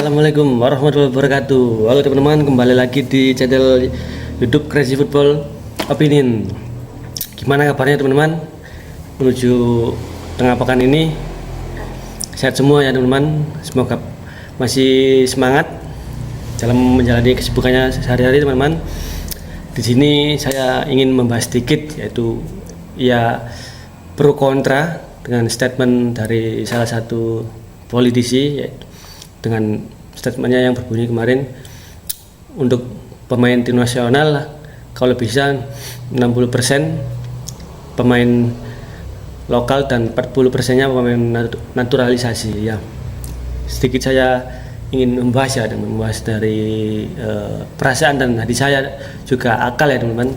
Assalamualaikum warahmatullahi wabarakatuh. Halo teman-teman, kembali lagi di channel YouTube Crazy Football Opinion. Gimana kabarnya teman-teman? Menuju tengah pekan ini sehat semua ya teman-teman. Semoga masih semangat dalam menjalani kesibukannya sehari-hari teman-teman. Di sini saya ingin membahas sedikit, yaitu ya pro kontra dengan statement dari salah satu politisi, yaitu dengan statementnya yang berbunyi kemarin, untuk pemain tim nasional kalau bisa 60% pemain lokal dan 40%-nya pemain naturalisasi ya. Sedikit saya ingin membahas ya, dan membahas dari perasaan dan hati saya, juga akal ya teman-teman,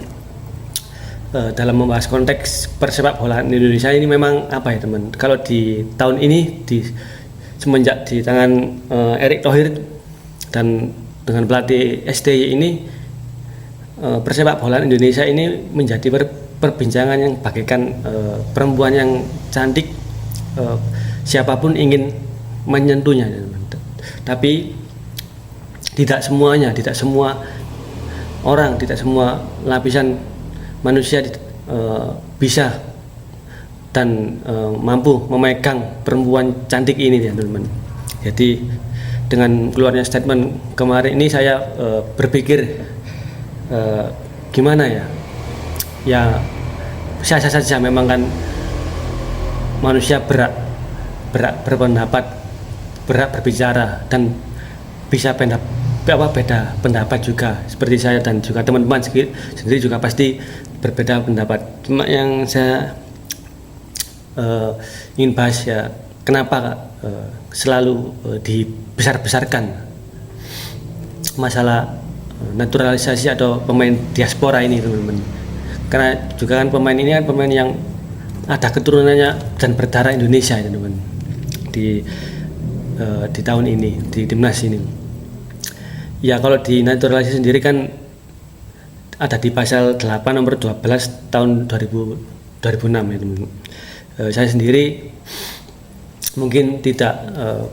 dalam membahas konteks persepak bolaan Indonesia ini. Memang apa ya teman, kalau di tahun ini semenjak di tangan Erick Thohir dan dengan pelatih STY ini, persepak bolaan Indonesia ini menjadi perbincangan yang bagaikan perempuan yang cantik, siapapun ingin menyentuhnya. Tapi tidak semuanya, tidak semua orang, tidak semua lapisan manusia bisa dan mampu memegang perempuan cantik ini ya teman-teman. Jadi dengan keluarnya statement kemarin ini, saya berpikir gimana ya sah-sah saja memang kan manusia berhak berpendapat, berhak berbicara, dan bisa beda pendapat juga, seperti saya dan juga teman-teman sendiri juga pasti berbeda pendapat. Cuma yang saya ingin bahas ya, kenapa selalu dibesar-besarkan masalah naturalisasi atau pemain diaspora ini teman-teman. Karena juga kan pemain ini kan pemain yang ada keturunannya dan berdarah Indonesia ya teman-teman, di tahun ini, di timnas ini ya. Kalau di naturalisasi sendiri kan ada di pasal 8 nomor 12 tahun 2006 ya teman-teman. Saya sendiri mungkin tidak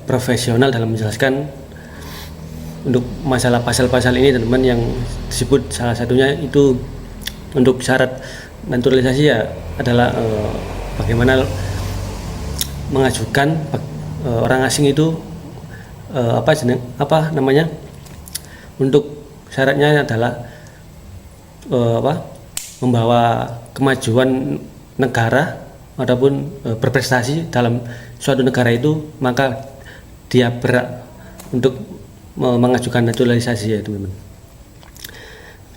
profesional dalam menjelaskan untuk masalah pasal-pasal ini teman-teman, yang disebut salah satunya itu untuk syarat naturalisasi ya adalah bagaimana mengajukan orang asing itu apa namanya, untuk syaratnya adalah membawa kemajuan negara ataupun berprestasi dalam suatu negara itu, maka dia berhak untuk mengajukan naturalisasi ya teman-teman.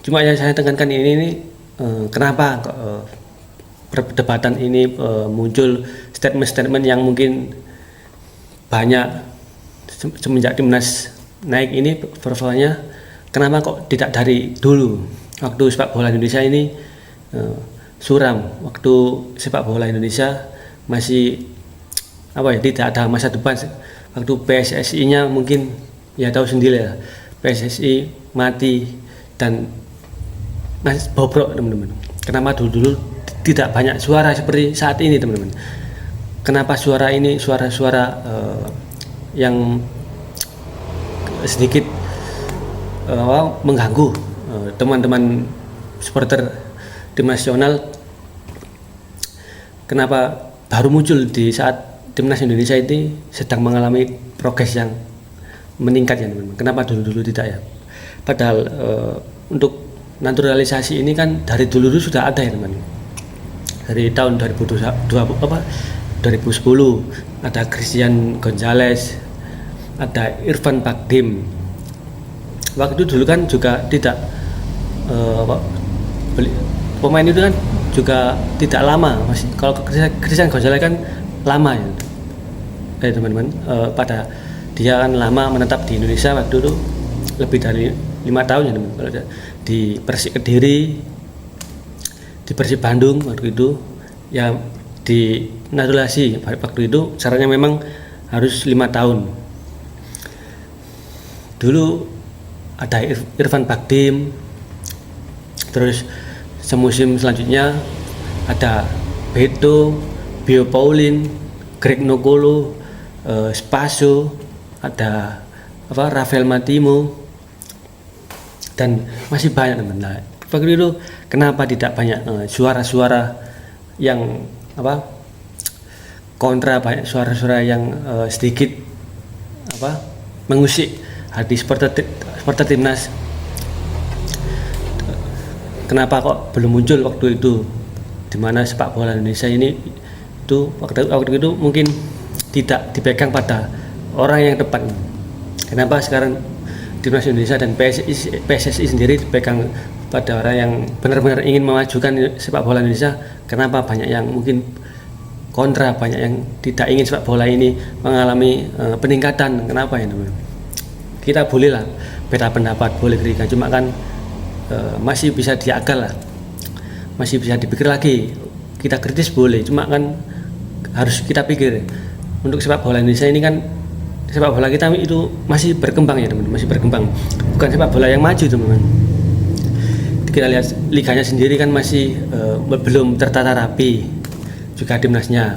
Cuma yang saya tekankan ini kenapa perdebatan ini muncul statement-statement yang mungkin banyak semenjak timnas naik ini performanya. Kenapa kok tidak dari dulu, waktu sepak bola Indonesia ini suram, waktu sepak bola Indonesia masih tidak ada masa depan, waktu PSSI-nya mungkin ya tahu sendiri ya, PSSI mati dan masih bobrok teman-teman. Kenapa dulu tidak banyak suara seperti saat ini teman-teman? Kenapa suara ini suara-suara yang sedikit mengganggu teman-teman supporter tim nasional, kenapa baru muncul di saat timnas Indonesia ini sedang mengalami progres yang meningkat ya teman-teman? Kenapa dulu tidak ya? Padahal untuk naturalisasi ini kan dari dulu sudah ada ya teman-teman. Dari tahun 2010 ada Christian Gonzalez, ada Irfan Bahdim. Waktu itu dulu kan juga tidak pemain itu kan juga tidak lama, masih kalau Christian Gonzalez kan lama ya teman-teman. Pada dia kan lama menetap di Indonesia waktu itu, lebih dari 5 tahun ya teman-teman. Di Persik Kediri, di Persib Bandung waktu itu ya, di naturalisasi waktu itu syaratnya memang harus 5 tahun. Dulu ada Irfan Bahdim, terus semusim selanjutnya ada Beto, Bio Pauline, Greg Nokolo, Spaso, ada Rafael Matimo, dan masih banyak teman. Nah, waktu itu kenapa tidak banyak suara-suara yang kontra, banyak suara-suara yang sedikit mengusik hati supporter timnas. Kenapa kok belum muncul waktu itu, dimana sepak bola Indonesia ini itu waktu itu mungkin tidak dipegang pada orang yang tepat. Kenapa sekarang timnas Indonesia dan PSSI sendiri dipegang pada orang yang benar-benar ingin memajukan sepak bola Indonesia? Kenapa banyak yang mungkin kontra, banyak yang tidak ingin sepak bola ini mengalami peningkatan? Kenapa ya teman? Kita bolehlah beda pendapat, boleh kritik, cuma kan masih bisa diakal lah, masih bisa dipikir lagi. Kita kritis boleh, cuma kan harus kita pikir untuk sepak bola Indonesia ini kan, sepak bola kita itu masih berkembang ya teman, masih berkembang, bukan sepak bola yang maju teman. Kita lihat liganya sendiri kan masih belum tertata rapi, juga timnasnya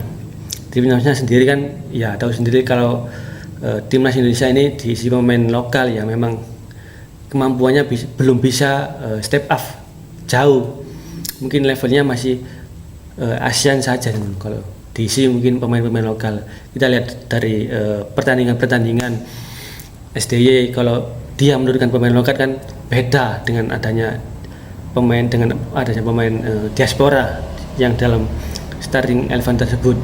sendiri kan ya tahu sendiri kalau timnas Indonesia ini diisi pemain lokal yang memang kemampuannya belum bisa step up jauh, mungkin levelnya masih ASEAN saja teman. Kalau diisi mungkin pemain-pemain lokal, kita lihat dari pertandingan SDY, kalau dia menurunkan pemain lokal kan beda dengan adanya pemain diaspora yang dalam starting 11 tersebut.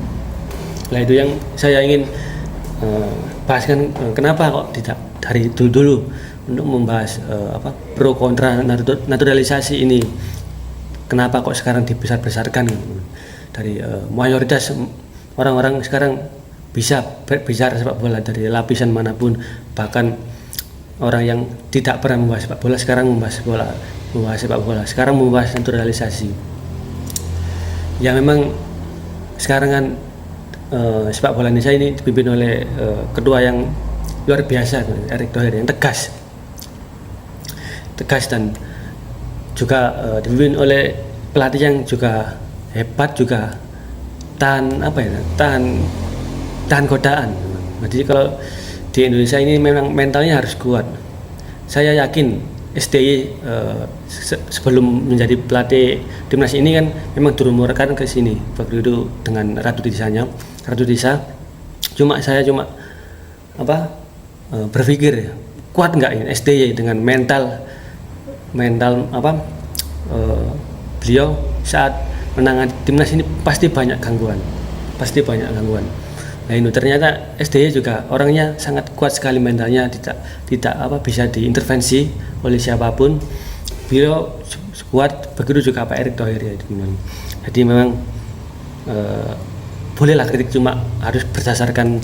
Nah itu yang saya ingin bahaskan, kenapa kok tidak dari dulu untuk membahas pro kontra naturalisasi ini, kenapa kok sekarang dibesar-besarkan dari mayoritas orang-orang sekarang bisa berbicara sepak bola dari lapisan manapun, bahkan orang yang tidak pernah membahas sepak bola sekarang membahas sepak bola, sekarang membahas naturalisasi. Ya memang sekarang kan sepak bola Indonesia ini dipimpin oleh ketua yang luar biasa, Erick Thohir, yang tegas dan juga dipimpin oleh pelatih yang juga hebat, juga tahan godaan. Jadi kalau di Indonesia ini memang mentalnya harus kuat. Saya yakin STY sebelum menjadi pelatih timnas ini kan memang dirumorkan ke sini waktu itu dengan Ratu Tisa. Saya berpikir kuat nggak ini STY dengan mental beliau saat menangani timnas ini pasti banyak gangguan. Nah ini ternyata SDY juga orangnya sangat kuat sekali mentalnya, tidak bisa diintervensi oleh siapapun. Beliau kuat, begitu juga Pak Erick Thohir ya teman. Jadi memang bolehlah kritik, cuma harus berdasarkan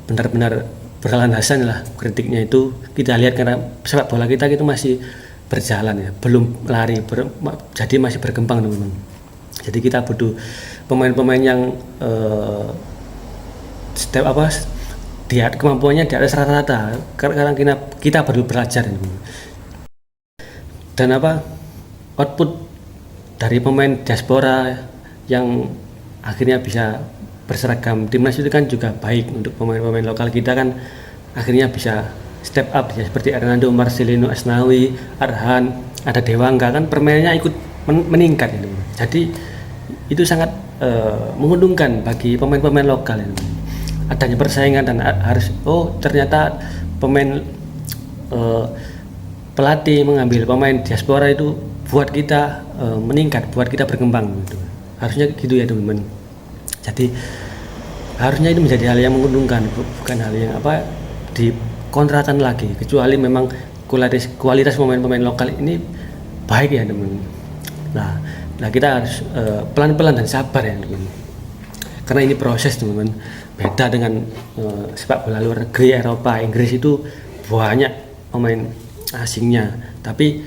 benar-benar berlandasan lah kritiknya itu. Kita lihat karena sepak bola kita itu masih berjalan ya, belum lari, jadi masih berkembang teman-teman. Jadi kita butuh pemain-pemain yang kemampuannya di atas rata-rata, karena kita baru belajar teman-teman. Dan output dari pemain diaspora yang akhirnya bisa berseragam timnas itu kan juga baik untuk pemain-pemain lokal kita, kan akhirnya bisa step up ya, seperti Hernando, Marcelino, Asnawi, Arhan, ada Dewangga, kan permainannya ikut meningkat ini. Jadi itu sangat menguntungkan bagi pemain-pemain lokal ini. Adanya persaingan dan harus ternyata pelatih mengambil pemain diaspora itu buat kita meningkat, buat kita berkembang gitu. Harusnya gitu ya teman-teman. Jadi harusnya itu menjadi hal yang menguntungkan, bukan hal yang dikontrakan lagi, kecuali memang kualitas pemain-pemain lokal ini baik ya teman. Nah kita harus pelan-pelan dan sabar ya teman, karena ini proses teman-teman. Beda dengan sepak bola luar negeri, Eropa, Inggris itu banyak pemain asingnya, tapi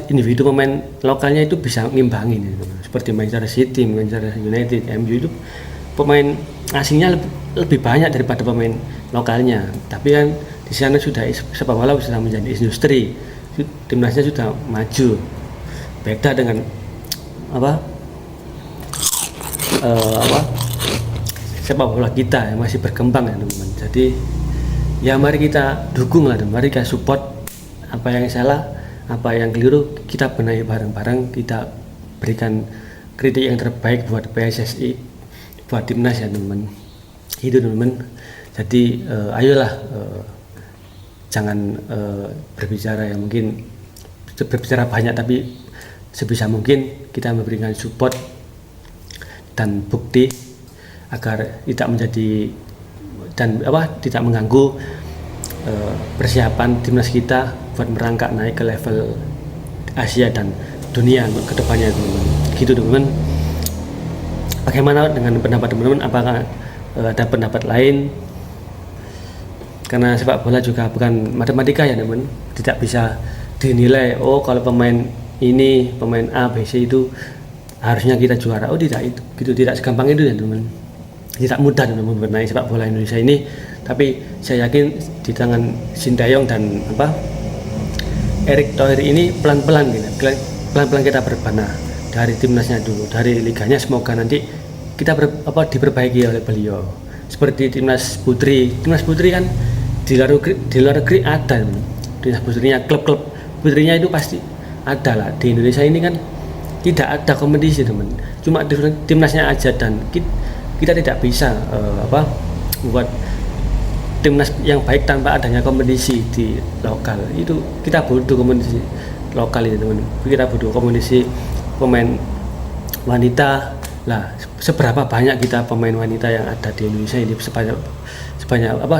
individu pemain lokalnya itu bisa ngimbangi ya, teman. Seperti Manchester City, Manchester United, MU itu pemain asingnya lebih banyak daripada pemain lokalnya. Tapi kan di sana sudah sepak bola sudah menjadi industri, timnasnya sudah maju. Beda dengan sepak bola kita yang masih berkembang ya teman-teman. Jadi ya mari kita dukung lah, mari kita support. Apa yang salah, apa yang keliru, kita benahi bareng-bareng, kita berikan kritik yang terbaik buat PSSI, buat timnas ya teman-teman. Itu teman-teman. Jadi ayolah, jangan berbicara ya, mungkin berbicara banyak, tapi sebisa mungkin kita memberikan support dan bukti agar tidak menjadi dan tidak mengganggu persiapan timnas kita buat merangkak naik ke level Asia dan dunia ke depannya teman-teman. Gitu teman-teman. Bagaimana dengan pendapat teman-teman? Apakah ada pendapat lain? Karena sepak bola juga bukan matematika ya teman-teman. Tidak bisa dinilai, oh kalau pemain ini, pemain A, B, C itu harusnya kita juara. Oh tidak, itu gitu, tidak segampang itu ya teman-teman. Tidak mudah teman-teman membenahi sepak bola Indonesia ini, tapi saya yakin di tangan Sintayong dan Erick Thohir ini pelan-pelan kita berbenah dari timnasnya dulu, dari liganya, semoga nanti kita diperbaiki oleh beliau. Seperti timnas putri kan di luar negeri ada timnas putrinya, klub-klub putrinya itu pasti ada lah. Di Indonesia ini kan tidak ada kompetisi teman, cuma timnasnya aja, dan kita tidak bisa membuat timnas yang baik tanpa adanya kompetisi di lokal. Itu kita butuh kompetisi lokal itu teman, kita butuh kompetisi pemain wanita lah. Seberapa banyak kita pemain wanita yang ada di Indonesia ini,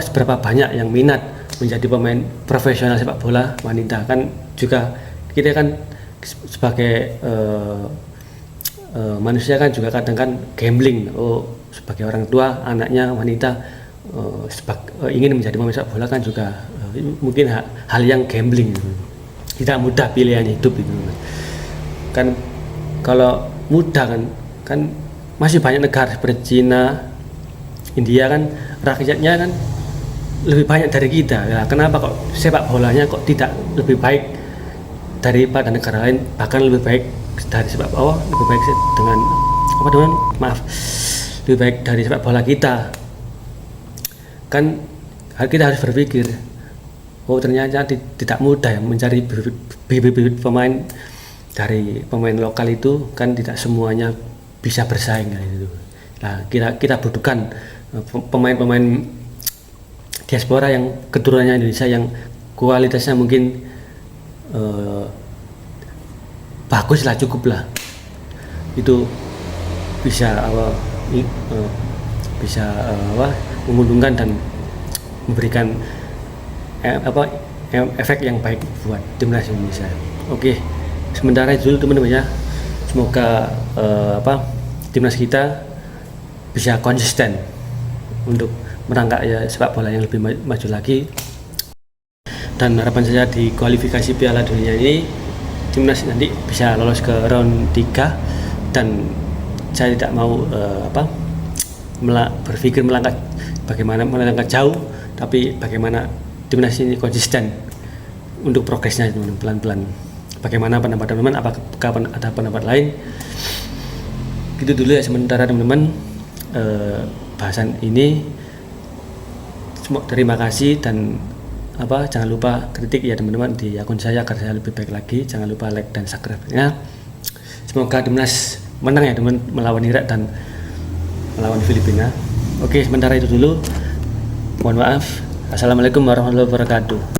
seberapa banyak yang minat menjadi pemain profesional sepak bola wanita. Kan juga kita kan sebagai manusia kan juga kadang kan gambling, sebagai orang tua anaknya wanita ingin menjadi pemain sepak bola kan juga mungkin hal yang gambling, tidak mudah pilihan hidup itu kan. Kalau mudah kan masih banyak negara seperti Cina, India kan rakyatnya kan lebih banyak dari kita. Nah, kenapa kok sepak bolanya kok tidak lebih baik daripada negara lain, bahkan lebih baik dari sepak bola, lebih baik dengan lebih baik dari sepak bola kita. Kan kita harus berpikir, ternyata tidak mudah ya mencari bibit-bibit pemain dari pemain lokal itu, kan tidak semuanya bisa bersaing gitu. Nah, kita butuhkan pemain-pemain diaspora yang keturunannya Indonesia, yang kualitasnya mungkin bagus lah, cukup lah, itu bisa menguntungkan dan memberikan efek yang baik buat timnas Indonesia. Oke, sementara itu dulu teman-teman ya. Semoga timnas kita bisa konsisten untuk merangkak ya sepak bola yang lebih maju lagi. Dan harapan saya di kualifikasi Piala Dunia ini timnas nanti bisa lolos ke round 3, dan saya tidak mau berpikir melangkah jauh, tapi bagaimana timnas ini konsisten untuk progresnya teman-teman, pelan-pelan. Bagaimana pendapat teman-teman? Apakah ada pendapat lain? Gitu dulu ya sementara teman-teman bahasan ini. Terima kasih, dan jangan lupa kritik ya teman-teman di akun saya agar saya lebih baik lagi. Jangan lupa like dan subscribe-nya. Semoga timnas menang ya teman, melawan Irak dan melawan Filipina. Oke, sementara itu dulu. Mohon maaf. Assalamualaikum warahmatullahi wabarakatuh.